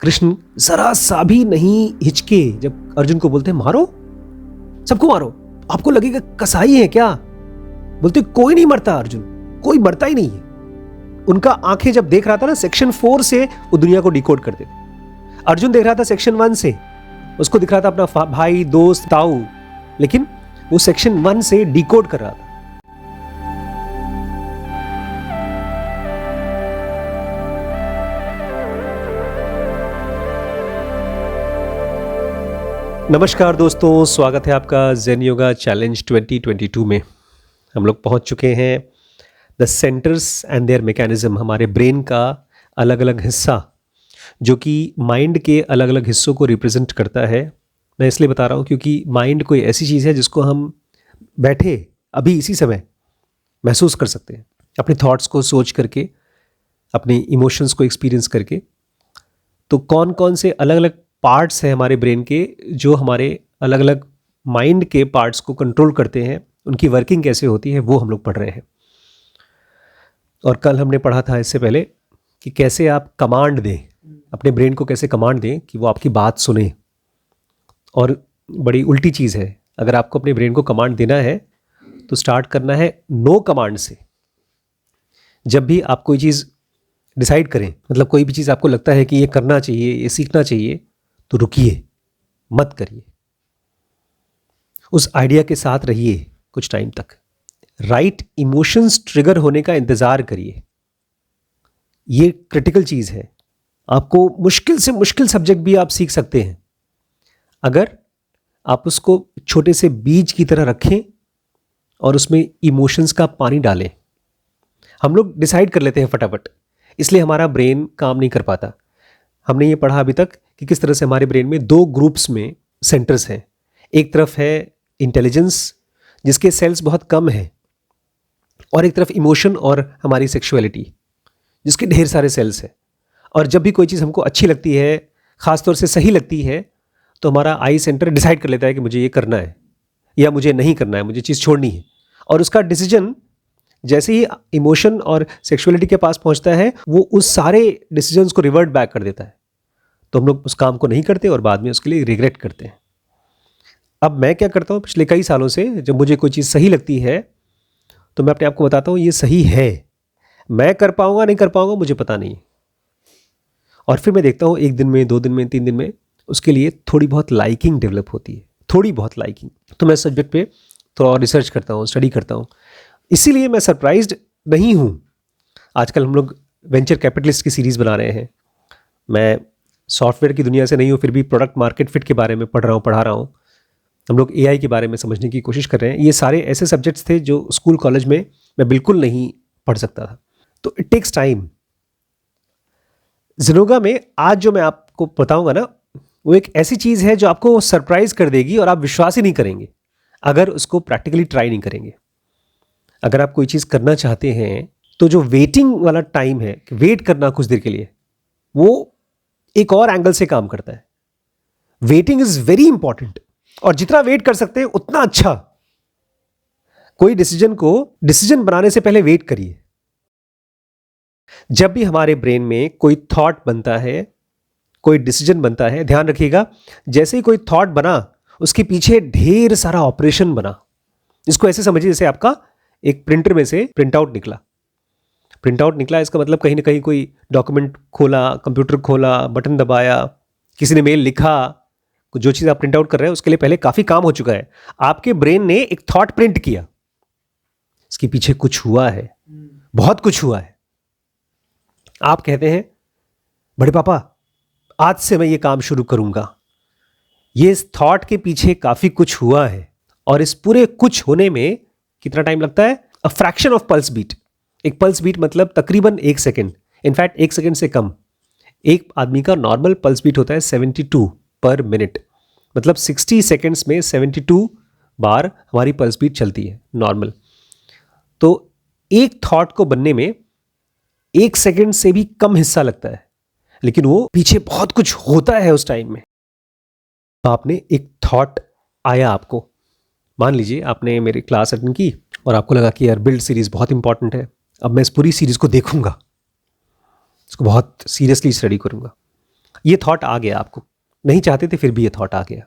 कृष्ण जरा सा भी नहीं हिचके जब अर्जुन को बोलते मारो, सबको मारो, आपको लगेगा कसाई है क्या? बोलते कोई नहीं मरता अर्जुन, कोई मरता ही नहीं है। उनका आंखें जब देख रहा था ना सेक्शन 4 से, वो दुनिया को डिकोड कर देते। अर्जुन देख रहा था सेक्शन 1 से, उसको दिख रहा था अपना भाई, दोस्त, ताऊ, लेकिन वो सेक्शन 1 से डिकोड कर रहा था। नमस्कार दोस्तों, स्वागत है आपका ज़ेन योगा चैलेंज 2022 में। हम लोग पहुंच चुके हैं the centres and there mechanism, हमारे ब्रेन का अलग अलग हिस्सा जो कि माइंड के अलग अलग हिस्सों को रिप्रेजेंट करता है। मैं इसलिए बता रहा हूं क्योंकि माइंड कोई ऐसी चीज़ है जिसको हम बैठे अभी इसी समय महसूस कर सकते हैं, अपने थॉट्स को सोच करके, अपने इमोशंस को एक्सपीरियंस करके। तो कौन कौन से अलग अलग पार्ट्स हैं हमारे ब्रेन के जो हमारे अलग अलग माइंड के पार्ट्स को कंट्रोल करते हैं, उनकी वर्किंग कैसे होती है, वो हम लोग पढ़ रहे हैं। और कल हमने पढ़ा था इससे पहले कि कैसे आप कमांड दें, अपने ब्रेन को कैसे कमांड दें कि वो आपकी बात सुने। और बड़ी उल्टी चीज़ है, अगर आपको अपने ब्रेन को कमांड देना है तो स्टार्ट करना है नो कमांड से। जब भी आप कोई चीज़ डिसाइड करें, मतलब कोई भी चीज़ आपको लगता है कि ये करना चाहिए, ये सीखना चाहिए, तो रुकिए, मत करिए, उस आइडिया के साथ रहिए कुछ टाइम तक। राइट इमोशंस ट्रिगर होने का इंतज़ार करिए। ये क्रिटिकल चीज़ है। आपको मुश्किल से मुश्किल सब्जेक्ट भी आप सीख सकते हैं अगर आप उसको छोटे से बीज की तरह रखें और उसमें इमोशंस का पानी डालें। हम लोग डिसाइड कर लेते हैं फटाफट, इसलिए हमारा ब्रेन काम नहीं कर पाता। हमने ये पढ़ा अभी तक कि किस तरह से हमारे ब्रेन में दो ग्रुप्स में सेंटर्स हैं। एक तरफ है इंटेलिजेंस जिसके सेल्स बहुत कम हैं, और एक तरफ इमोशन और हमारी सेक्सुअलिटी जिसके ढेर सारे सेल्स हैं। और जब भी कोई चीज़ हमको अच्छी लगती है, ख़ासतौर से सही लगती है, तो हमारा आई सेंटर डिसाइड कर लेता है कि मुझे ये करना है या मुझे नहीं करना है, मुझे चीज़ छोड़नी है। और उसका डिसीजन जैसे ही इमोशन और सेक्सुअलिटी के पास पहुंचता है, वो उस सारे डिसीजंस को रिवर्ट बैक कर देता है। तो हम लोग उस काम को नहीं करते और बाद में उसके लिए रिग्रेट करते हैं। अब मैं क्या करता हूँ, पिछले कई सालों से जब मुझे कोई चीज़ सही लगती है तो मैं अपने आप को बताता हूँ ये सही है, मैं कर पाऊंगा नहीं कर पाऊंगा मुझे पता नहीं। और फिर मैं देखता हूँ 1 दिन में, 2 दिन में, 3 दिन में उसके लिए थोड़ी बहुत लाइकिंग डेवलप होती है, थोड़ी बहुत लाइकिंग। तो मैं सब्जेक्ट पे थोड़ा और रिसर्च करता हूँ, स्टडी करता हूँ। इसीलिए मैं सरप्राइज्ड नहीं हूँ। आजकल हम लोग वेंचर कैपिटलिस्ट की सीरीज़ बना रहे हैं। मैं सॉफ्टवेयर की दुनिया से नहीं हूँ, फिर भी प्रोडक्ट मार्केट फिट के बारे में पढ़ रहा हूँ। हम लोग एआई के बारे में समझने की कोशिश कर रहे हैं। ये सारे ऐसे सब्जेक्ट्स थे जो स्कूल कॉलेज में मैं बिल्कुल नहीं पढ़ सकता था। तो इट टेक्स टाइम। ज़ेनोगा में आज जो मैं आपको बताऊंगा ना, वो एक ऐसी चीज़ है जो आपको सरप्राइज कर देगी और आप विश्वास ही नहीं करेंगे अगर उसको प्रैक्टिकली ट्राई नहीं करेंगे। अगर आप कोई चीज़ करना चाहते हैं तो जो वेटिंग वाला टाइम है, वेट करना कुछ देर के लिए, वो एक और एंगल से काम करता है। वेटिंग इज वेरी इंपॉर्टेंट, और जितना वेट कर सकते हैं उतना अच्छा। कोई डिसीजन बनाने से पहले वेट करिए। जब भी हमारे ब्रेन में कोई थॉट बनता है, कोई डिसीजन बनता है, ध्यान रखिएगा, जैसे ही कोई थॉट बना उसके पीछे ढेर सारा ऑपरेशन बना। इसको ऐसे समझिए जैसे आपका एक प्रिंटर में से प्रिंट आउट निकला। इसका मतलब कहीं ना कहीं कोई डॉक्यूमेंट खोला, कंप्यूटर खोला, बटन दबाया, किसी ने मेल लिखा, जो चीज़ आप प्रिंट आउट कर रहे हैं उसके लिए पहले काफ़ी काम हो चुका है। आपके ब्रेन ने एक थॉट प्रिंट किया, इसके पीछे कुछ हुआ है, बहुत कुछ हुआ है। आप कहते हैं बड़े पापा आज से मैं ये काम शुरू करूंगा। ये इस थॉट के पीछे काफ़ी कुछ हुआ है, और इस पूरे कुछ होने में कितना टाइम लगता है? A fraction of pulse beat. एक पल्स बीट मतलब तकरीबन 1 सेकेंड, इनफैक्ट 1 सेकेंड से कम। एक आदमी का नॉर्मल पल्स बीट होता है 72 पर मिनट, मतलब 60 सेकेंड्स में 72 बार हमारी पल्स बीट चलती है नॉर्मल। तो एक थॉट को बनने में 1 सेकेंड से भी कम हिस्सा लगता है, लेकिन वो पीछे बहुत कुछ होता है उस टाइम में। आपने एक थॉट आया आपको, मान लीजिए आपने मेरी क्लास अटेंड की और आपको लगा कि यार बिल्ड सीरीज़ बहुत इंपॉर्टेंट है, अब मैं इस पूरी सीरीज़ को देखूंगा, इसको बहुत सीरियसली स्टडी करूंगा। ये थॉट आ गया, आपको नहीं चाहते थे फिर भी ये थॉट आ गया।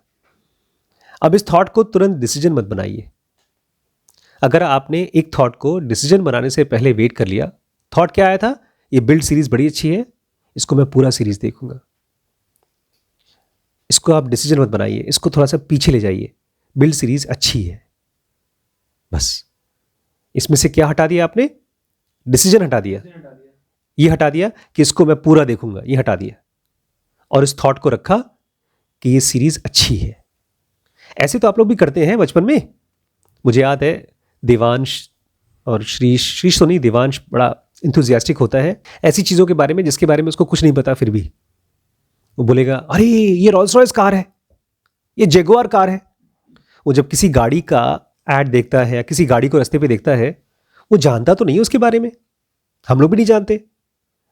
अब इस थॉट को तुरंत डिसीजन मत बनाइए। अगर आपने एक थॉट को डिसीजन बनाने से पहले वेट कर लिया, थॉट क्या आया था, ये बिल्ड सीरीज बड़ी अच्छी है, इसको मैं पूरा सीरीज देखूंगा, इसको आप डिसीजन मत बनाइए, इसको थोड़ा सा पीछे ले जाइए, बिल्ड सीरीज अच्छी है, बस। इसमें से क्या हटा दिया आपने, डिसीजन हटा दिया, ये हटा दिया कि इसको मैं पूरा देखूंगा, ये हटा दिया, और इस थॉट को रखा कि ये सीरीज अच्छी है। ऐसे तो आप लोग भी करते हैं बचपन में। मुझे याद है देवांश और श्रीश तो नहीं, देवांश बड़ा इंथुजियास्टिक होता है ऐसी चीज़ों के बारे में जिसके बारे में उसको कुछ नहीं पता, फिर भी वो बोलेगा अरे ये रोल्स रॉयस कार है, ये जगुआर कार है। वो जब किसी गाड़ी का ऐड देखता है या किसी गाड़ी को रास्ते पे देखता है, वो जानता तो नहीं है उसके बारे में, हम लोग भी नहीं जानते,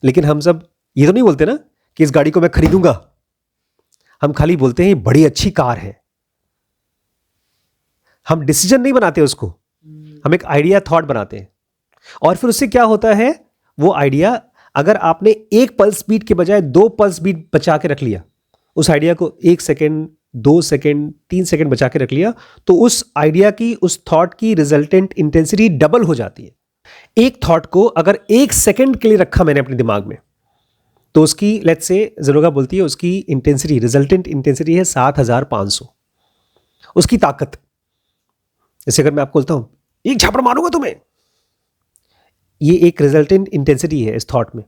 लेकिन हम सब ये तो नहीं बोलते ना कि इस गाड़ी को मैं खरीदूंगा, हम खाली बोलते हैं ये बड़ी अच्छी कार है। हम डिसीजन नहीं बनाते उसको, हम एक आइडिया थॉट बनाते हैं, और फिर उससे क्या होता है, वो आइडिया अगर आपने एक पल्स बीट के बजाय 2 पल्स बीट बचा के रख लिया, उस आइडिया को 1 सेकेंड 2 सेकेंड 3 सेकेंड बचा के रख लिया, तो उस आइडिया की, उस थॉट की रिजल्टेंट इंटेंसिटी डबल हो जाती है। एक थॉट को अगर 1 सेकेंड के लिए रखा मैंने अपने दिमाग में, तो उसकी लेट्स से ज़ेनोगा बोलती है उसकी इंटेंसिटी, रिजल्टेंट इंटेंसिटी है 7500। उसकी ताकत, जैसे अगर मैं आपको बोलता हूं एक झापड़ मारूंगा तुम्हें, ये एक रिजल्टेंट इंटेंसिटी है इस थॉट में।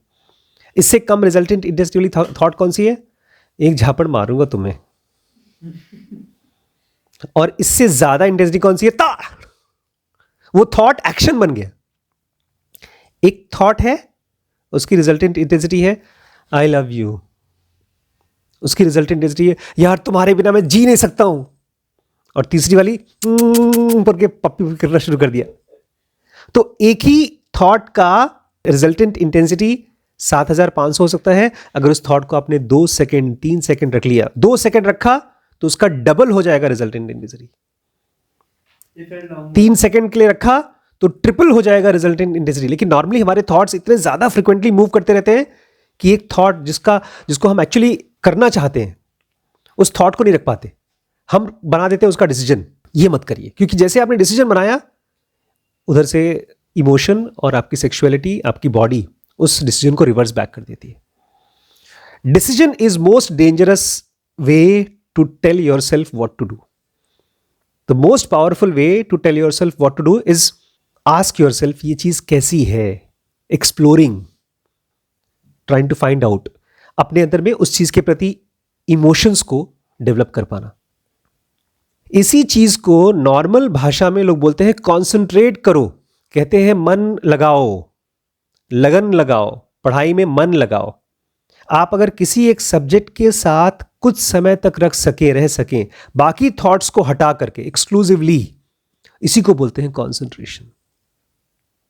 इससे कम रिजल्टेंट इंटेंसिटी वाली थॉट कौन सी है, एक झापड़ मारूंगा तुम्हें। और इससे ज्यादा इंटेंसिटी कौन सी है, ता, वो थॉट एक्शन बन गया। एक थॉट है, उसकी रिजल्टेंट इंटेंसिटी है आई लव यू, उसकी रिजल्टेंट इंटेंसिटी है यार तुम्हारे बिना मैं जी नहीं सकता हूं, और तीसरी वाली करके पप्पी करना शुरू कर दिया। तो एक ही थॉट का रिजल्टेंट इंटेंसिटी 7500 हो सकता है। अगर उस थॉट को आपने 2 सेकेंड 3 सेकेंड रख लिया, 2 सेकेंड रखा तो उसका डबल हो जाएगा रिजल्टेंट इंटेंसिटी। 3 सेकेंड के लिए रखा तो ट्रिपल हो जाएगा रिजल्टेंट इंटेंसिटी। लेकिन नॉर्मली हमारे थॉट्स इतने ज्यादा फ्रिक्वेंटली मूव करते रहते हैं कि एक थॉट जिसको हम एक्चुअली करना चाहते हैं, उस थॉट को नहीं रख पाते, हम बना देते हैं उसका डिसीजन। ये मत करिए, क्योंकि जैसे आपने डिसीजन बनाया, उधर से इमोशन और आपकी सेक्सुअलिटी, आपकी बॉडी उस डिसीजन को रिवर्स बैक कर देती है। Decision is most dangerous way to tell yourself what to do. The most powerful way to tell yourself what to do is ask yourself ये चीज कैसी है, exploring, trying to find out, अपने अंदर में उस चीज के प्रति इमोशंस को डेवलप कर पाना। इसी चीज को नॉर्मल भाषा में लोग बोलते हैं कॉन्सेंट्रेट करो, कहते हैं मन लगाओ, लगन लगाओ, पढ़ाई में मन लगाओ। आप अगर किसी एक सब्जेक्ट के साथ कुछ समय तक रह सकें, बाकी थॉट्स को हटा करके एक्सक्लूसिवली, इसी को बोलते हैं कॉन्सेंट्रेशन।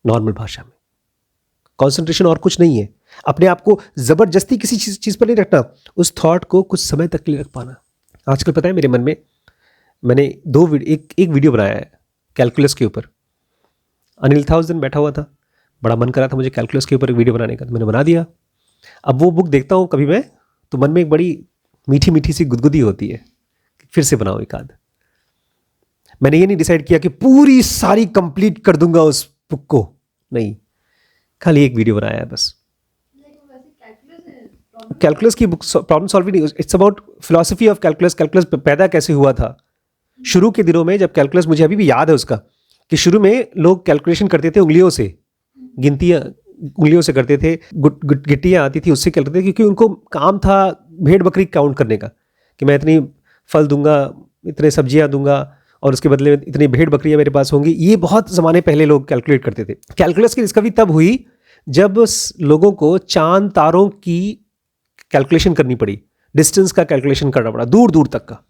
नॉर्मल भाषा में कॉन्सेंट्रेशन और कुछ नहीं है, अपने आप को जबरदस्ती किसी चीज पर नहीं रखना, उस थॉट को कुछ समय तक के लिए रख पाना। आजकल पता है मेरे मन में, मैंने एक वीडियो बनाया है कैलकुलस के ऊपर। अनिल था उस दिन बैठा हुआ था, बड़ा मन करा था मुझे कैलकुलस के ऊपर एक वीडियो बनाने का, तो मैंने बना दिया। अब वो बुक देखता हूँ कभी मैं, तो मन में एक बड़ी मीठी मीठी सी गुदगुदी होती है, फिर से बनाओ एक आध। मैंने ये नहीं डिसाइड किया कि पूरी सारी कंप्लीट कर दूंगा उस बुक को, नहीं, खाली एक वीडियो बनाया है बस। कैलकुलस की बुक प्रॉब्लम सॉल्विंग नहीं, it's about philosophy of calculus. Calculus पैदा कैसे हुआ था शुरू के दिनों में, जब कैलकुलस, मुझे अभी भी याद है उसका, कि शुरू में लोग कैलकुलेशन करते थे उंगलियों से, गिनतियां उंगलियों से करते थे, गिट्टियां आती थी उससे करते थे, क्योंकि उनको काम था भेड़ बकरी काउंट करने का, कि मैं इतनी फल दूंगा, इतने सब्जियां दूंगा, और उसके बदले में इतनी भेड़ बकरियां मेरे पास होंगी। ये बहुत ज़माने पहले लोग कैलकुलेट करते थे। कैलकुलस की डिस्कवरी तब हुई जब लोगों को चांद तारों की कैलकुलेशन करनी पड़ी, डिस्टेंस का कैलकुलेशन करना पड़ा, दूर दूर तक का।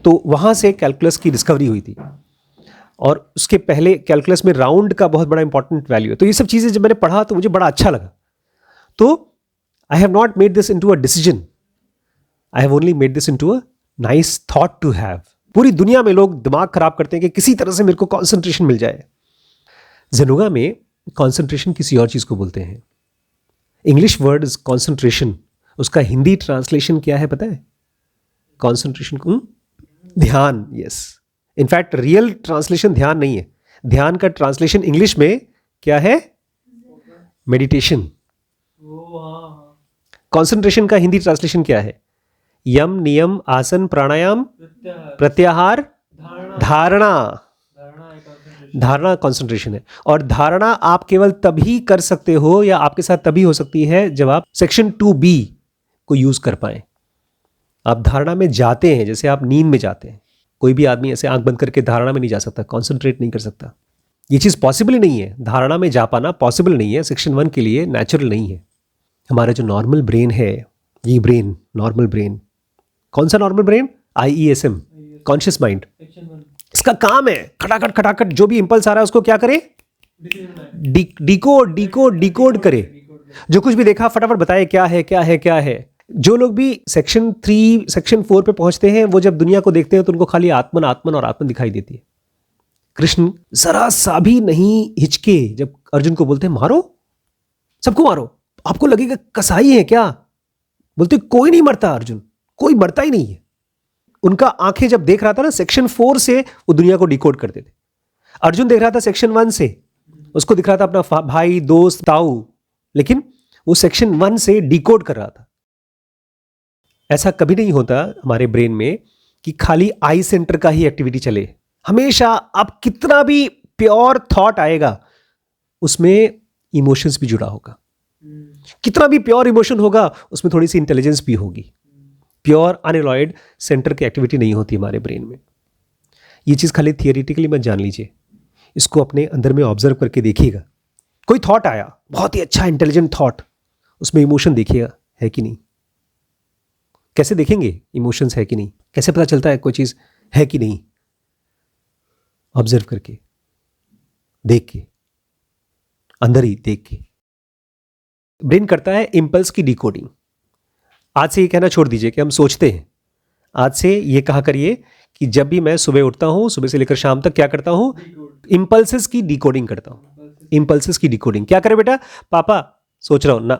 तो वहाँ से कैलकुलस की डिस्कवरी हुई थी, और उसके पहले कैलकुलस में राउंड का बहुत बड़ा इंपॉर्टेंट वैल्यू है। तो ये सब चीज़ें जब मैंने पढ़ा तो मुझे बड़ा अच्छा लगा। तो I have not made this into a decision, I have only made this into a nice thought to have. पूरी दुनिया में लोग दिमाग खराब करते हैं कि किसी तरह से मेरे को कॉन्सेंट्रेशन मिल जाए। ज़ेनोगा में कॉन्सेंट्रेशन किसी और चीज़ को बोलते हैं। इंग्लिश वर्ड इज कॉन्सेंट्रेशन, उसका हिंदी ट्रांसलेशन क्या है पता है? कॉन्सेंट्रेशन को ध्यान। यस, इनफैक्ट रियल ट्रांसलेशन ध्यान नहीं है। ध्यान का ट्रांसलेशन इंग्लिश में क्या है? मेडिटेशन। कॉन्सेंट्रेशन का हिंदी ट्रांसलेशन क्या है? यम, नियम, आसन, प्राणायाम, प्रत्याहार, धारणा। धारणा कॉन्सेंट्रेशन है। और धारणा आप केवल तभी कर सकते हो या आपके साथ तभी हो सकती है जब आप सेक्शन 2B को यूज कर पाए। आप धारणा में जाते हैं, जैसे आप नींद में जाते हैं। कोई भी आदमी ऐसे आंख बंद करके धारणा में नहीं जा सकता, कॉन्सेंट्रेट नहीं कर सकता। ये चीज पॉसिबल ही नहीं है। धारणा में जा पाना पॉसिबल नहीं है, सेक्शन 1 के लिए नेचुरल नहीं है। हमारा जो नॉर्मल ब्रेन है, ये ब्रेन, नॉर्मल ब्रेन, कौन सा normal brain? IESM, conscious mind. इसका काम है खटाखट खटाखट जो भी इंपल्स आ रहा है उसको क्या करे? डिकोड करे। जो कुछ भी देखा फटाफट बताए क्या है क्या है क्या है। जो लोग भी सेक्शन 3 सेक्शन 4 पे पहुंचते हैं, वो जब दुनिया को देखते हैं तो उनको खाली आत्मन आत्मन और आत्मन दिखाई देती है। कृष्ण जरा सा भी नहीं हिचके जब अर्जुन को बोलते हैं मारो, सबको मारो। आपको लगेगा कसाई है क्या? बोलते कोई नहीं मरता अर्जुन, कोई मरता ही नहीं है। उनका आंखें जब देख रहा था ना सेक्शन 4 से, वो दुनिया को डिकोड करते थे। अर्जुन देख रहा था सेक्शन 1 से, उसको दिख रहा था अपना भाई, दोस्त, ताऊ, लेकिन वो सेक्शन 1 से डिकोड कर रहा था। ऐसा कभी नहीं होता हमारे ब्रेन में कि खाली आई सेंटर का ही एक्टिविटी चले। हमेशा आप कितना भी प्योर थॉट आएगा उसमें इमोशंस भी जुड़ा होगा। कितना भी प्योर इमोशन होगा उसमें थोड़ी सी इंटेलिजेंस भी होगी। प्योर अनएलॉयड सेंटर की एक्टिविटी नहीं होती हमारे ब्रेन में। ये चीज़ खाली थियोरिटिकली मत जान लीजिए, इसको अपने अंदर में ऑब्जर्व करके देखिएगा। कोई थॉट आया, बहुत ही अच्छा इंटेलिजेंट थॉट, उसमें इमोशन देखिएगा है कि नहीं। कैसे देखेंगे इमोशंस है कि नहीं? कैसे पता चलता है कोई चीज़ है कि नहीं? ऑब्जर्व करके, देख के, अंदर ही देख के। ब्रेन करता है इंपल्स की डिकोडिंग। आज से ये कहना छोड़ दीजिए कि हम सोचते हैं। आज से ये कहा करिए कि जब भी मैं सुबह उठता हूं, सुबह से लेकर शाम तक क्या करता हूं? इंपल्सेस की डिकोडिंग करता हूं। इंपल्सेस की डिकोडिंग क्या करे बेटा? पापा सोच रहा हूं ना,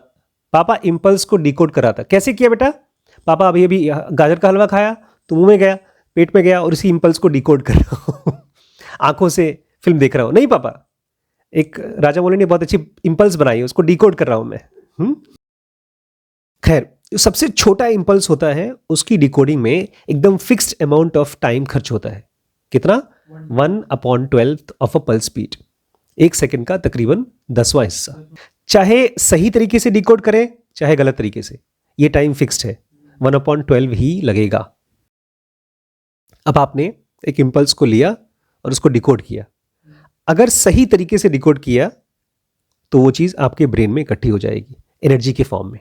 पापा इंपल्स को डिकोड करा था। कैसे किया बेटा? पापा अभी अभी गाजर का हलवा खाया तो मुंह में गया, पेट में गया और इसी इंपल्स को डिकोड कर रहा हूं। आंखों से फिल्म देख रहा हूं। नहीं पापा, एक राजा मौली ने बहुत अच्छी इंपल्स बनाई है, उसको डिकोड कर रहा हूं मैं। खैर, सबसे छोटा इंपल्स होता है, उसकी डिकोडिंग में एकदम फिक्स्ड अमाउंट ऑफ टाइम खर्च होता है। कितना? 1/12 of a pulse beat. 1 second का तकरीबन 10वां हिस्सा। चाहे सही तरीके से डिकोड करें चाहे गलत तरीके से, ये टाइम फिक्स्ड है, 1/12 ही लगेगा। अब आपने एक इंपल्स को लिया और उसको डिकोड किया। अगर सही तरीके से डिकोड किया तो वो चीज आपके ब्रेन में इकट्ठी हो जाएगी एनर्जी के फॉर्म में।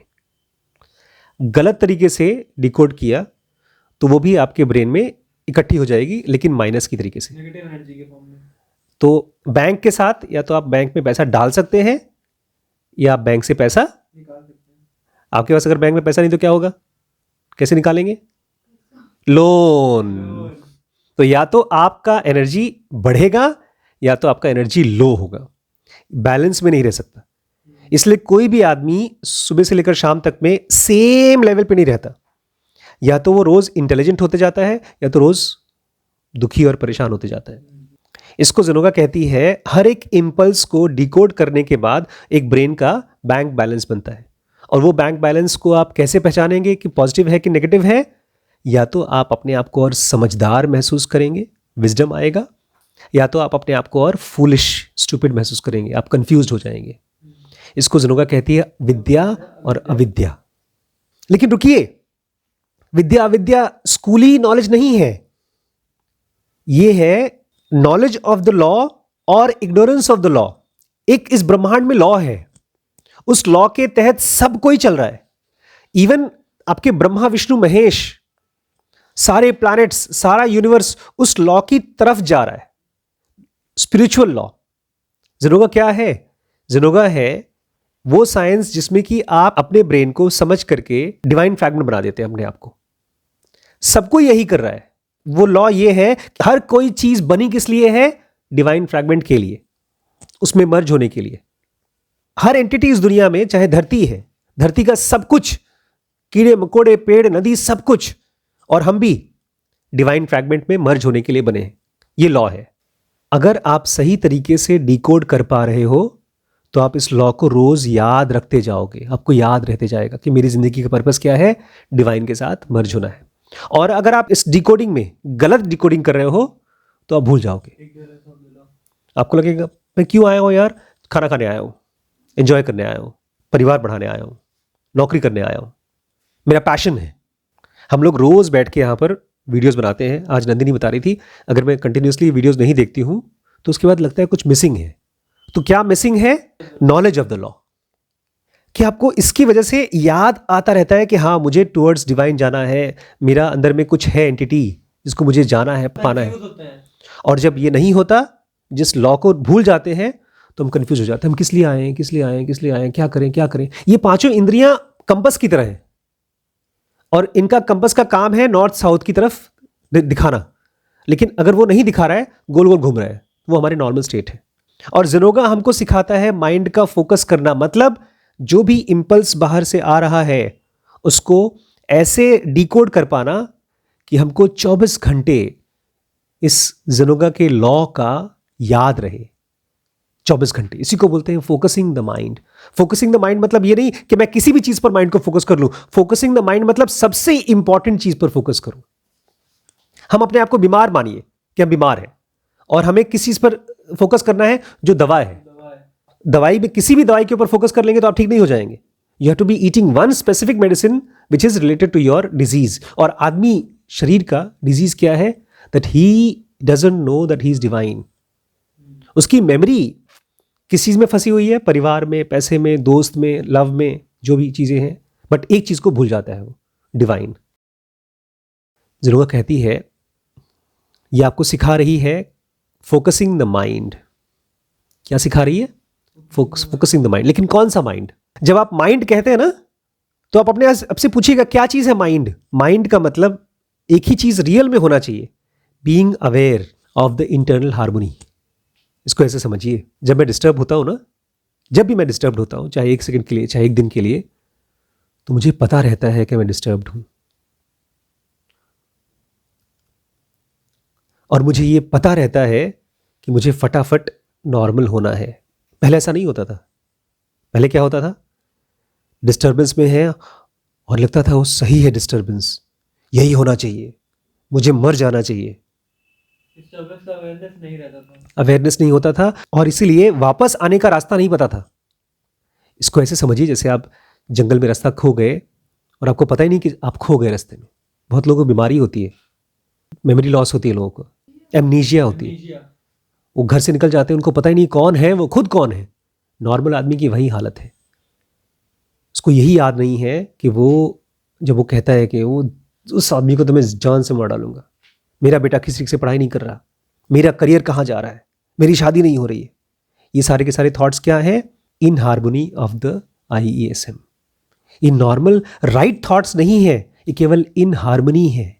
गलत तरीके से डिकोड किया तो वो भी आपके ब्रेन में इकट्ठी हो जाएगी, लेकिन माइनस की तरीके से, नेगेटिव एनर्जी के फॉर्म में। तो बैंक के साथ या तो आप बैंक में पैसा डाल सकते हैं या आप बैंक से पैसा निकाल सकते हैं। आपके पास अगर बैंक में पैसा नहीं तो क्या होगा? कैसे निकालेंगे? लोन। तो या तो आपका एनर्जी बढ़ेगा या तो आपका एनर्जी लो होगा, बैलेंस में नहीं रह सकता। इसलिए कोई भी आदमी सुबह से लेकर शाम तक में सेम लेवल पे नहीं रहता। या तो वो रोज इंटेलिजेंट होते जाता है या तो रोज दुखी और परेशान होते जाता है। इसको ज़ेनोगा कहती है हर एक इंपल्स को डिकोड करने के बाद एक ब्रेन का बैंक बैलेंस बनता है। और वो बैंक बैलेंस को आप कैसे पहचानेंगे कि पॉजिटिव है कि नेगेटिव है? या तो आप अपने आप को और समझदार महसूस करेंगे, विजडम आएगा, या तो आप अपने आप को और फूलिश, स्टूपिड महसूस करेंगे, आप कंफ्यूज्ड हो जाएंगे। इसको ज़ेनोगा कहती है विद्या और अविद्या। लेकिन रुकिए, विद्या अविद्या स्कूली नॉलेज नहीं है, ये है नॉलेज ऑफ द लॉ और इग्नोरेंस ऑफ द लॉ। एक इस ब्रह्मांड में लॉ है, उस लॉ के तहत सब कोई चल रहा है। इवन आपके ब्रह्मा विष्णु महेश, सारे प्लैनेट्स, सारा यूनिवर्स उस लॉ की तरफ जा रहा है, स्पिरिचुअल लॉ। ज़ेनोगा क्या है? ज़ेनोगा है वो साइंस जिसमें कि आप अपने ब्रेन को समझ करके डिवाइन फ्रैगमेंट बना देते हैं अपने आप को। सबको यही कर रहा है। वो लॉ ये है, हर कोई चीज बनी किस लिए है? डिवाइन फ्रैगमेंट के लिए, उसमें मर्ज होने के लिए। हर एंटिटी इस दुनिया में, चाहे धरती है, धरती का सब कुछ कीड़े मकोड़े, पेड़, नदी, सब कुछ, और हम भी डिवाइन फ्रैगमेंट में मर्ज होने के लिए बने हैं। ये लॉ है। अगर आप सही तरीके से डिकोड कर पा रहे हो तो आप इस लॉ को रोज याद रखते जाओगे, आपको याद रहते जाएगा कि मेरी जिंदगी का पर्पस क्या है, डिवाइन के साथ मर्ज होना है। और अगर आप इस डिकोडिंग में गलत डिकोडिंग कर रहे हो तो आप भूल जाओगे। आपको लगेगा मैं क्यों आया हूं यार, खाना खाने आया हूं, एंजॉय करने आया हूं, परिवार बढ़ाने आया हूं, नौकरी करने आया हूं, मेरा पैशन है। हम लोग रोज बैठ के यहाँ पर वीडियोस बनाते हैं। आज नंदिनी बता रही थी, अगर मैं कंटिन्यूसली वीडियोस नहीं देखती हूँ तो उसके बाद लगता है कुछ मिसिंग है। तो क्या मिसिंग है? Knowledge of the law. कि आपको इसकी वजह से याद आता रहता है कि हाँ मुझे टुवर्ड्स डिवाइन जाना है, मेरा अंदर में कुछ है एंटिटी जिसको मुझे जाना है, पाना है। और जब ये नहीं होता, जिस लॉ को भूल जाते हैं तो हम कंफ्यूज हो जाते हैं, हम किस लिए आए हैं, किस लिए आए हैं, किस लिए आए हैं, क्या करें क्या करें। ये पांचों इंद्रियां कंपस की तरह हैं और इनका कंपस का काम है नॉर्थ साउथ की तरफ दिखाना। लेकिन अगर वो नहीं दिखा रहा है, गोल गोल घूम रहा है, वो हमारे नॉर्मल स्टेट है। और ज़ेनोगा हमको सिखाता है माइंड का फोकस करना, मतलब जो भी इंपल्स बाहर से आ रहा है उसको ऐसे डिकोड कर पाना कि हमको 24 घंटे इस ज़ेनोगा के लॉ का याद रहे। 24 घंटे, इसी को बोलते हैं focusing the mind. Focusing the mind मतलब ये नहीं कि मैं किसी भी चीज पर माइंड को फोकस कर लूं। फोकसिंग द माइंड मतलब सबसे इंपॉर्टेंट चीज पर फोकस करूं। हम अपने आप को बीमार मानिए कि हम बीमार हैं और हमें किस चीज पर फोकस करना है, जो दवा है। दवाई में किसी भी दवाई के ऊपर फोकस कर लेंगे तो आप ठीक नहीं हो जाएंगे। You have to be eating one specific medicine which is related to your disease. और आदमी शरीर का डिजीज क्या है? That he doesn't know that he is divine. उसकी मेमोरी किस चीज में फंसी हुई है? परिवार में, पैसे में, दोस्त में, लव में, जो भी चीजें हैं, बट एक चीज को भूल जाता है, वो डिवाइन। ज़ेनोगा कहती है, ये आपको सिखा रही है फोकसिंग द माइंड। क्या सिखा रही है? Focusing the mind. लेकिन कौन सा माइंड? जब आप माइंड कहते हैं ना, तो आप अपने आप से पूछिएगा क्या चीज है माइंड। माइंड का मतलब एक ही चीज रियल में होना चाहिए, being aware of the internal harmony. इसको ऐसे समझिए, जब मैं डिस्टर्ब होता हूं ना, जब भी मैं डिस्टर्ब होता हूं, चाहे 1 सेकंड के लिए, चाहे 1 दिन के लिए, तो मुझे पता रहता है कि मैं डिस्टर्ब्ड हूं। और मुझे ये पता रहता है कि मुझे फटाफट नॉर्मल होना है। पहले ऐसा नहीं होता था। पहले क्या होता था? डिस्टर्बेंस में है और लगता था वो सही है, डिस्टर्बेंस यही होना चाहिए, मुझे मर जाना चाहिए। डिस्टर्बेंस का अवेयरनेस नहीं रहता था, अवेयरनेस नहीं होता था और इसीलिए वापस आने का रास्ता नहीं पता था। इसको ऐसे समझिए जैसे आप जंगल में रास्ता खो गए और आपको पता ही नहीं कि आप खो गए रास्ते में। बहुत लोगों को बीमारी होती है, मेमोरी लॉस होती है, लोगों को एमनीजिया होती है। वो घर से निकल जाते हैं, उनको पता ही नहीं कौन है, वो खुद कौन है। नॉर्मल आदमी की वही हालत है। उसको यही याद नहीं है कि वो, जब वो कहता है कि वो उस आदमी को तो मैं जान से मार डालूंगा, मेरा बेटा किसी से पढ़ाई नहीं कर रहा, मेरा करियर कहाँ जा रहा है, मेरी शादी नहीं हो रही है, ये सारे के सारे थॉट्स क्या है? इन हार्मोनी ऑफ द IESM। ये नॉर्मल राइट थॉट्स नहीं है, ये केवल इन हार्मनी है।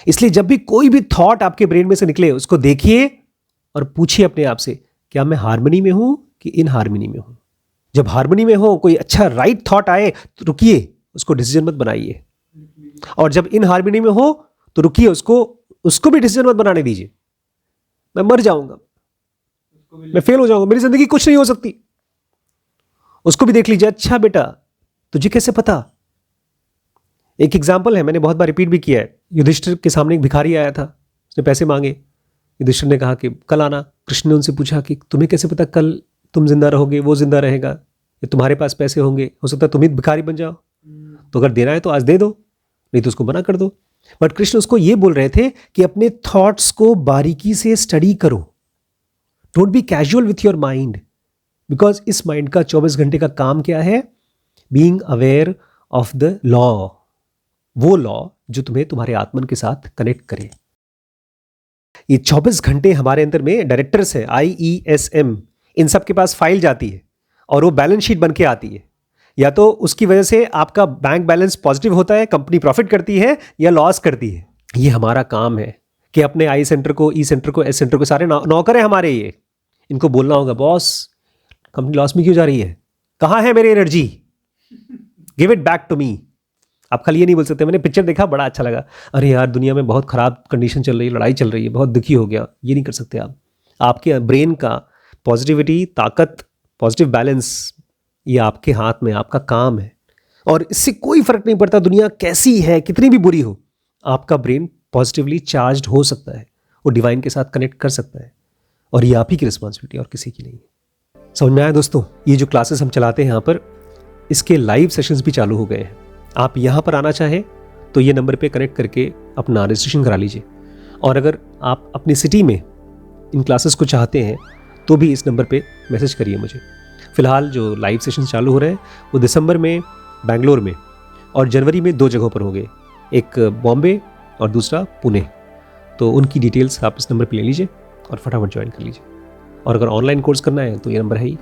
इसलिए जब भी कोई भी थॉट आपके ब्रेन में से निकले, उसको देखिए और पूछिए अपने आप से, क्या मैं हार्मनी में हूं कि इन हार्मनी में हूं? जब हार्मनी में हो, कोई अच्छा राइट थॉट आए तो रुकिए, उसको डिसीजन मत बनाइए। और जब इन हार्मनी में हो तो रुकिए, उसको भी डिसीजन मत बनाने दीजिए। मैं मर जाऊंगा, मैं फेल हो जाऊंगा, मेरी जिंदगी कुछ नहीं हो सकती। उसको भी देख लीजिए, अच्छा बेटा तुझे कैसे पता? एक एग्जाम्पल है, मैंने बहुत बार रिपीट भी किया है। युधिष्ठिर के सामने एक भिखारी आया था, उसने पैसे मांगे। युधिष्ठिर ने कहा कि कल आना। कृष्ण ने उनसे पूछा कि तुम्हें कैसे पता कल तुम जिंदा रहोगे, वो जिंदा रहेगा, या तुम्हारे पास पैसे होंगे, हो सकता है तुम ही भिखारी बन जाओ। तो अगर देना है तो आज दे दो, नहीं तो उसको मना कर दो। बट कृष्ण उसको ये बोल रहे थे कि अपने थॉट्स को बारीकी से स्टडी करो, don't be casual with your mind, because इस माइंड का 24 घंटे का काम क्या है? Being aware of the law, वो लॉ जो तुम्हें तुम्हारे आत्मन के साथ कनेक्ट करे। ये 24 घंटे हमारे अंदर में डायरेक्टर्स है, IESM, इन सब के पास फाइल जाती है और वो बैलेंस शीट बन के आती है। या तो उसकी वजह से आपका बैंक बैलेंस पॉजिटिव होता है, कंपनी प्रॉफिट करती है, या लॉस करती है। ये हमारा काम है कि अपने I सेंटर को, E सेंटर को, S सेंटर को, सारे नौकर है हमारे ये, इनको बोलना होगा, बॉस कंपनी लॉस में क्यों जा रही है, कहाँ है मेरी energy, give it back to me. आप खाली ये नहीं बोल सकते मैंने पिक्चर देखा बड़ा अच्छा लगा, अरे यार दुनिया में बहुत ख़राब कंडीशन चल रही है, लड़ाई चल रही है, बहुत दुखी हो गया, ये नहीं कर सकते आप। आपके ब्रेन का पॉजिटिविटी, ताकत, पॉजिटिव बैलेंस, ये आपके हाथ में, आपका काम है। और इससे कोई फ़र्क नहीं पड़ता दुनिया कैसी है, कितनी भी बुरी हो, आपका ब्रेन पॉजिटिवली चार्ज्ड हो सकता है, वो डिवाइन के साथ कनेक्ट कर सकता है, और ये आप ही की रिस्पॉन्सिबिलिटी और किसी की नहीं है। समझ में आया दोस्तों? ये जो क्लासेस हम चलाते हैं यहाँ पर, इसके लाइव सेशंस भी चालू हो गए हैं। आप यहाँ पर आना चाहें तो ये नंबर पे कनेक्ट करके अपना रजिस्ट्रेशन करा लीजिए, और अगर आप अपनी सिटी में इन क्लासेस को चाहते हैं तो भी इस नंबर पे मैसेज करिए मुझे। फ़िलहाल जो लाइव सेशन चालू हो रहे हैं वो दिसंबर में बेंगलोर में और जनवरी में 2 जगहों पर होंगे, एक बॉम्बे और दूसरा पुणे। तो उनकी डिटेल्स आप इस नंबर पे ले लीजिए और फटाफट ज्वाइन कर लीजिए। और अगर ऑनलाइन कोर्स करना है तो ये नंबर है ही।